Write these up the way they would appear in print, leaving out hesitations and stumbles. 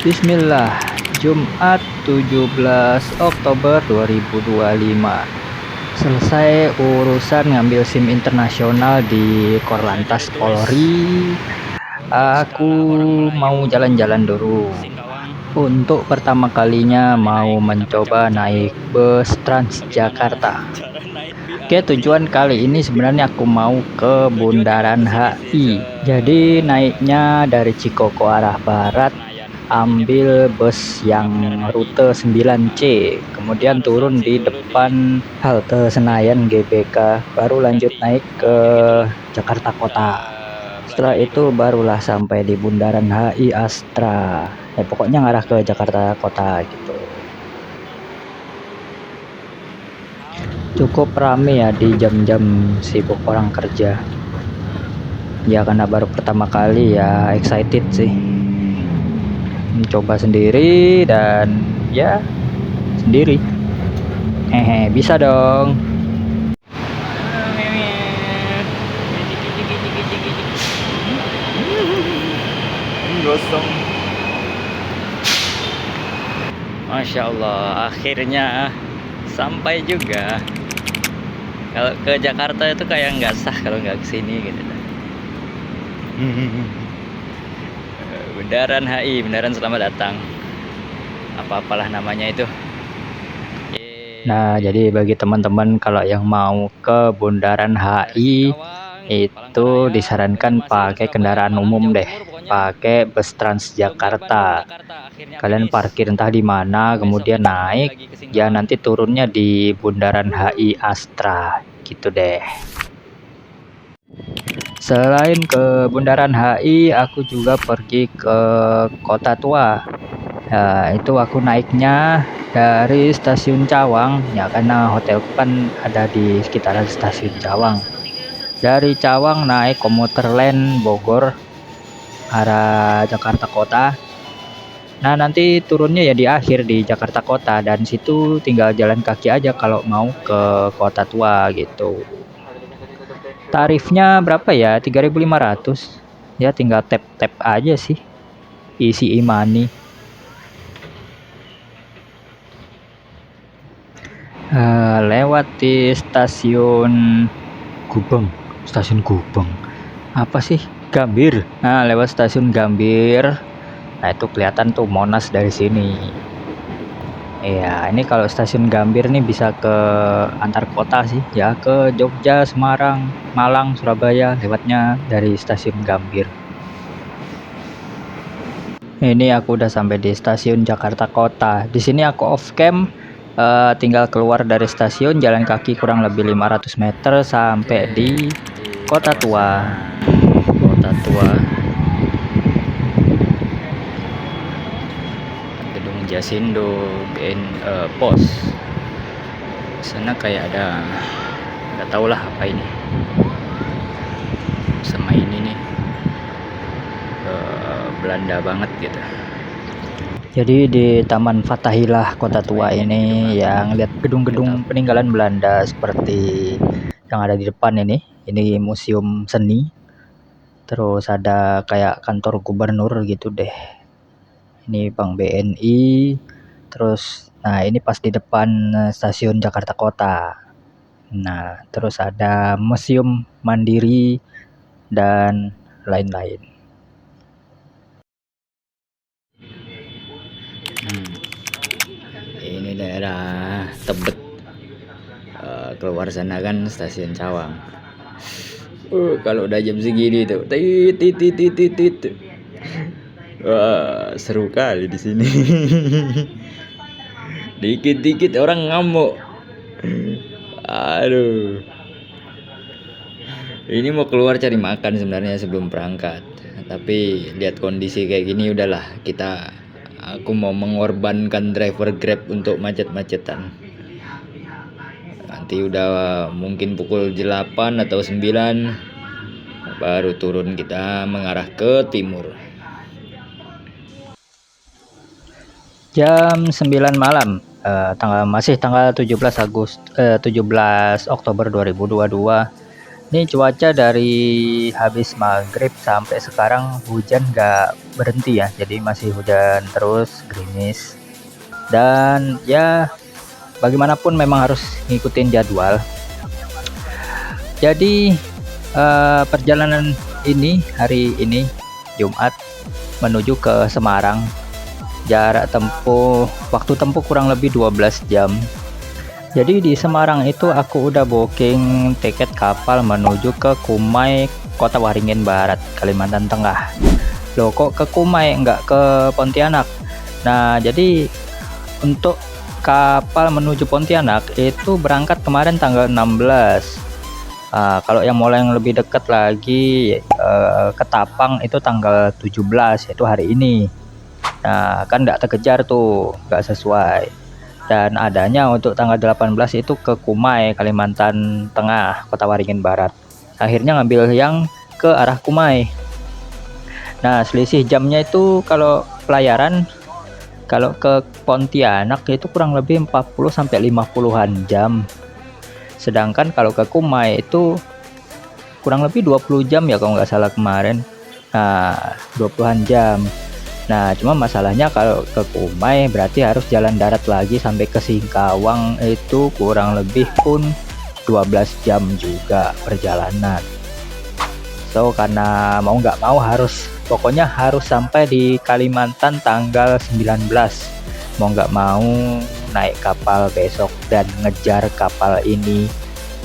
Bismillah, Jumat 17 Oktober 2025. Selesai urusan ngambil SIM internasional di Korlantas Polri. Aku mau jalan-jalan dulu. Untuk pertama kalinya mau mencoba naik bus Transjakarta. Oke, tujuan kali ini sebenarnya aku mau ke Bundaran HI. Jadi naiknya dari Cikoko arah barat, ambil bus yang rute 9C, kemudian turun di depan halte Senayan GBK, baru lanjut naik ke Jakarta Kota. Setelah itu barulah sampai di Bundaran HI Astra. Pokoknya ngarah ke Jakarta Kota gitu. Cukup rame ya di jam-jam sibuk orang kerja. Ya karena baru pertama kali ya excited sih. Mencoba sendiri dan ya sendiri. Hehe, bisa dong. Gosong. Masya Allah, akhirnya sampai juga. Kalau ke Jakarta itu kayak nggak sah kalau nggak kesini gitu. Bundaran HI, Bundaran Selamat Datang. Apa-apalah namanya itu. Nah, jadi bagi teman-teman kalau yang mau ke Bundaran HI itu disarankan pakai kendaraan umum deh, pakai bus Transjakarta. Kalian parkir entah di mana, kemudian naik, ya nanti turunnya di Bundaran HI Astra, gitu deh. Selain ke Bundaran HI, aku juga pergi ke Kota Tua. Nah, itu aku naiknya dari Stasiun Cawang, ya karena hotelku kan ada di sekitaran Stasiun Cawang. Dari Cawang naik komuter lain Bogor arah Jakarta Kota. Nah, nanti turunnya ya di akhir di Jakarta Kota, dan situ tinggal jalan kaki aja kalau mau ke Kota Tua gitu. Tarifnya berapa ya? 3.500. Ya tinggal tap-tap aja sih. Isi e-money. Lewat di stasiun Gubeng. Stasiun Gubeng. Apa sih? Gambir. Nah, lewat stasiun Gambir. Nah, itu kelihatan tuh Monas dari sini. Iya, ini kalau stasiun Gambir nih bisa ke antar kota sih, ya ke Jogja, Semarang, Malang, Surabaya, lewatnya dari stasiun Gambir. Ini aku udah sampai di stasiun Jakarta Kota. Di sini aku off cam, tinggal keluar dari stasiun, jalan kaki kurang lebih 500 meter sampai di Kota Tua. Kota Tua. Gedung Jasindo, Pos. Sana kayak ada, nggak tahu lah apa ini. Sama ini nih, Belanda banget gitu. Jadi di Taman Fathahillah Kota Tua ini yang lihat gedung-gedung peninggalan Belanda seperti yang ada di depan ini museum seni. Terus ada kayak kantor gubernur gitu deh. Ini Bank BNI. Terus nah ini pas di depan stasiun Jakarta Kota. Nah, terus ada Museum Mandiri dan lain-lain. Ini daerah Tebet. Keluar sana kan stasiun Cawang. Kalau udah jam segini tuh, tit. Wah, seru kali di sini. Dikit-dikit orang ngamuk. Aduh. Ini mau keluar cari makan sebenarnya sebelum berangkat. Tapi lihat kondisi kayak gini udahlah, aku mau mengorbankan driver Grab untuk macet-macetan. Nanti udah mungkin pukul 8 atau 9 baru turun, kita mengarah ke timur. Jam 9 malam, tanggal 17 Oktober 2022. Ini cuaca dari habis maghrib sampai sekarang hujan nggak berhenti ya, jadi masih hujan terus, gerimis. Dan ya bagaimanapun memang harus ngikutin jadwal. Jadi perjalanan ini hari ini Jumat menuju ke Semarang, jarak tempuh waktu tempuh kurang lebih 12 jam. Jadi di Semarang itu aku udah booking tiket kapal menuju ke Kumai, Kota Waringin Barat, Kalimantan Tengah. Loh kok ke Kumai nggak ke Pontianak? Nah jadi untuk kapal menuju Pontianak itu berangkat kemarin tanggal 16. Kalau yang mulai yang lebih dekat lagi ke Tapang itu tanggal 17, yaitu hari ini. Nah kan nggak terkejar tuh, nggak sesuai. Dan adanya untuk tanggal 18 itu ke Kumai, Kalimantan Tengah, Kota Waringin Barat. Akhirnya ngambil yang ke arah Kumai. Nah selisih jamnya itu kalau pelayaran, kalau ke Pontianak itu kurang lebih 40 sampai 50-an jam. Sedangkan kalau ke Kumai itu kurang lebih 20 jam ya kalau nggak salah kemarin. Nah 20-an jam. Nah cuma masalahnya kalau ke Kumai berarti harus jalan darat lagi sampai ke Singkawang, itu kurang lebih pun 12 jam juga perjalanan. So karena mau nggak mau pokoknya harus sampai di Kalimantan tanggal 19, mau nggak mau naik kapal besok dan ngejar kapal ini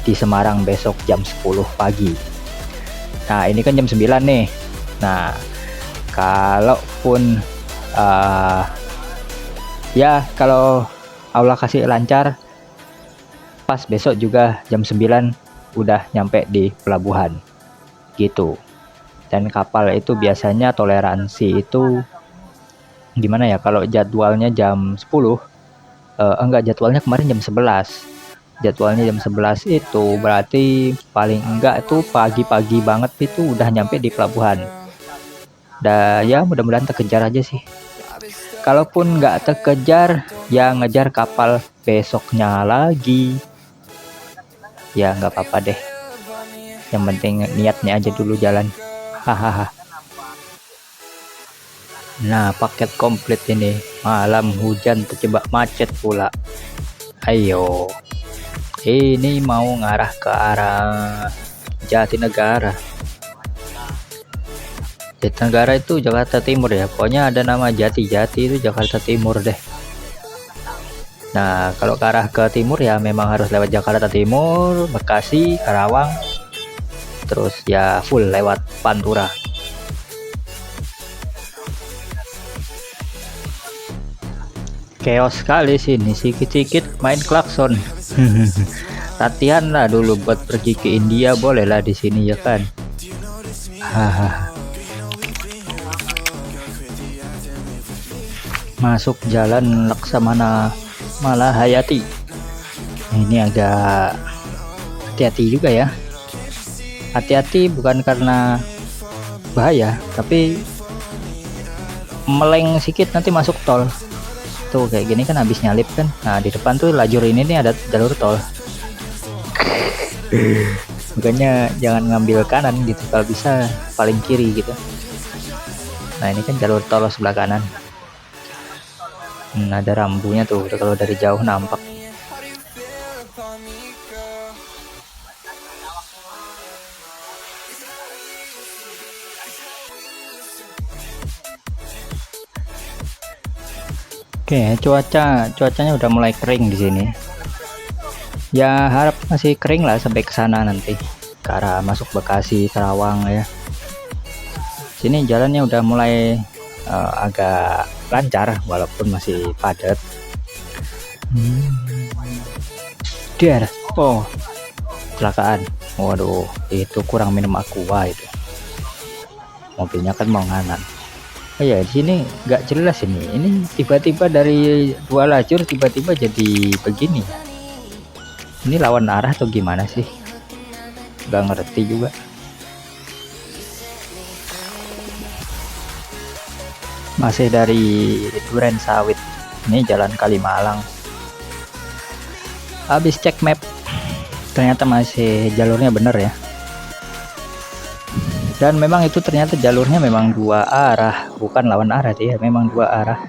di Semarang besok jam 10 pagi. Nah ini kan jam 9 nih. Nah kalaupun ya kalau Allah kasih lancar, pas besok juga jam 9 udah nyampe di pelabuhan gitu. Dan kapal itu biasanya toleransi itu gimana ya, kalau jadwalnya jam 10 enggak, jadwalnya kemarin jam 11. Jadwalnya jam 11 itu berarti paling enggak itu pagi-pagi banget itu udah nyampe di pelabuhan. Dan ya mudah-mudahan terkejar aja sih. Kalaupun nggak terkejar ya ngejar kapal besoknya lagi. Ya nggak apa-apa deh. Yang penting niatnya aja dulu jalan. Hahaha. Nah paket komplit ini. Malam hujan terjebak macet pula. Ayo. Ini mau ngarah ke arah Jatinegara. Jatinegara itu Jakarta Timur ya, pokoknya ada nama Jati itu Jakarta Timur deh. Nah kalau ke arah ke timur ya memang harus lewat Jakarta Timur, Bekasi, Karawang, terus ya full lewat Pantura. Chaos sekali sini, sikit-sikit main klakson. Latihan lah dulu buat pergi ke India, boleh lah di sini ya kan. Hahaha. Masuk jalan Laksamana Malahayati. Ini agak hati-hati juga ya. Hati-hati bukan karena bahaya, tapi meleng sedikit nanti masuk tol. Tuh kayak gini kan habis nyalip kan. Nah di depan tuh lajur ini nih ada jalur tol. Makanya jangan ngambil kanan gitu, kalau bisa paling kiri gitu. Nah ini kan jalur tol sebelah kanan. Ada rambunya tuh kalau dari jauh nampak. Oke, cuacanya udah mulai kering di sini. Ya harap masih kering lah sampai ke sana nanti, ke arah masuk Bekasi, Karawang ya. Sini jalannya udah mulai agak lancar walaupun masih padat. Oh kecelakaan, waduh itu kurang minum aqua itu, mobilnya kan mau nganan. Oh ya di sini nggak jelas ini tiba-tiba dari 2 lajur tiba-tiba jadi begini. Ini lawan arah atau gimana sih, nggak ngerti juga. Masih dari Duren Sawit, ini jalan Kalimalang. Habis cek map ternyata masih jalurnya bener ya, Dan memang itu ternyata jalurnya memang dua arah, bukan lawan arah ya, memang dua arah.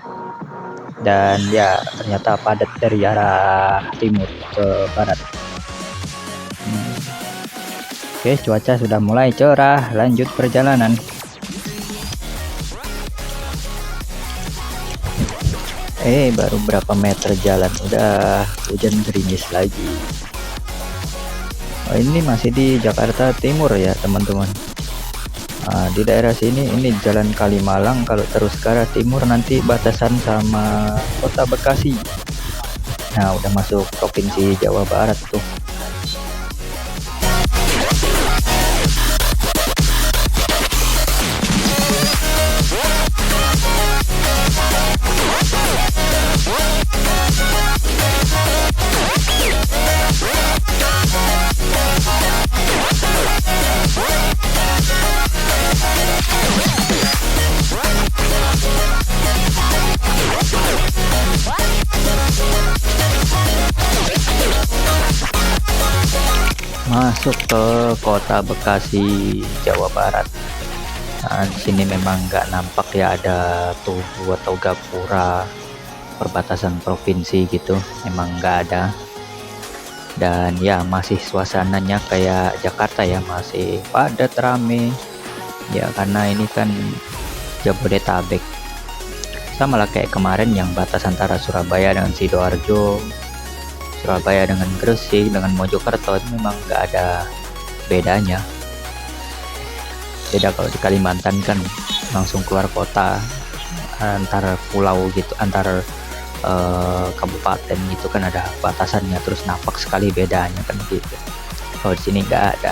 Dan ya ternyata padat dari arah timur ke barat. Oke, cuaca sudah mulai cerah, lanjut perjalanan. Baru berapa meter jalan udah hujan gerimis lagi. Ini masih di Jakarta Timur ya teman-teman. Di daerah sini ini Jalan Kalimalang, kalau terus ke arah timur nanti batasan sama Kota Bekasi. Nah, udah masuk Provinsi Jawa Barat tuh. Masuk ke Kota Bekasi, Jawa Barat. Nah, di sini memang nggak nampak ya ada tugu atau gapura perbatasan provinsi gitu, memang nggak ada. Dan ya masih suasananya kayak Jakarta ya, masih padat rame ya, karena ini kan Jabodetabek. Sama lah kayak kemarin yang batas antara Surabaya dengan Sidoarjo, Surabaya dengan Gresik, dengan Mojokerto, itu memang nggak ada bedanya. Beda kalau di Kalimantan kan langsung keluar kota, antar pulau gitu, antar kabupaten gitu kan ada batasannya, terus nampak sekali bedanya kan gitu. Kalau di sini nggak ada,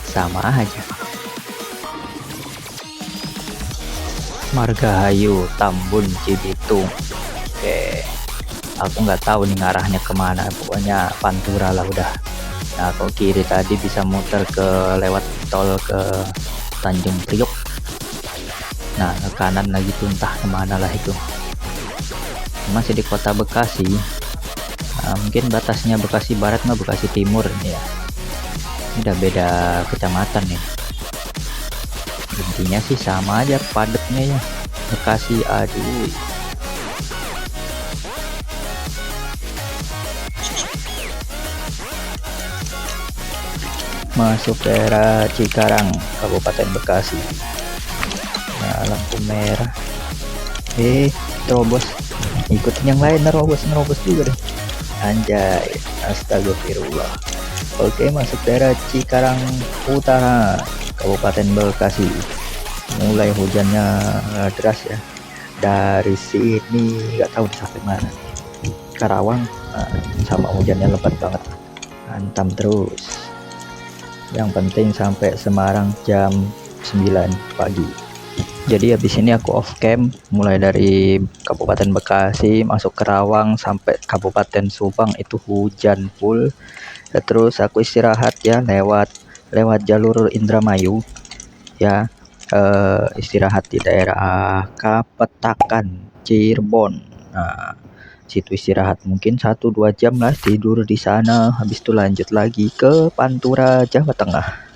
sama aja. Margahayu, Tambun, Cibitung. Oke, aku nggak tahu nih ngarahnya kemana, pokoknya Pantura lah udah. Nah, kalau kiri tadi bisa muter ke lewat tol ke Tanjung Priok. Nah, ke kanan lagi tuh entah kemana lah itu. Masih di Kota Bekasi. Nah, mungkin batasnya Bekasi Barat nggak Bekasi Timur ini ya. Ini udah beda kecamatan nih. Intinya sih sama aja padatnya ya. Bekasi, aduh. Masuk daerah Cikarang, Kabupaten Bekasi. Nah, lampu merah. Terobos. Ikutin yang lain, nerobos juga deh. Anjay, astagfirullah. Oke, masuk daerah Cikarang Utara, Kabupaten Bekasi. Mulai hujannya deras ya. Dari sini nggak tahu sampai mana. Karawang sama hujannya lebat banget. Hantam terus. Yang penting sampai Semarang jam 9 pagi. Jadi habis ini aku off cam, mulai dari Kabupaten Bekasi masuk Karawang sampai Kabupaten Subang itu hujan full. Terus aku istirahat ya lewat jalur Indramayu ya, istirahat di daerah Kapetakan, Cirebon. Nah, situ istirahat mungkin 1-2 jam lah, tidur di sana, habis itu lanjut lagi ke Pantura, Jawa Tengah.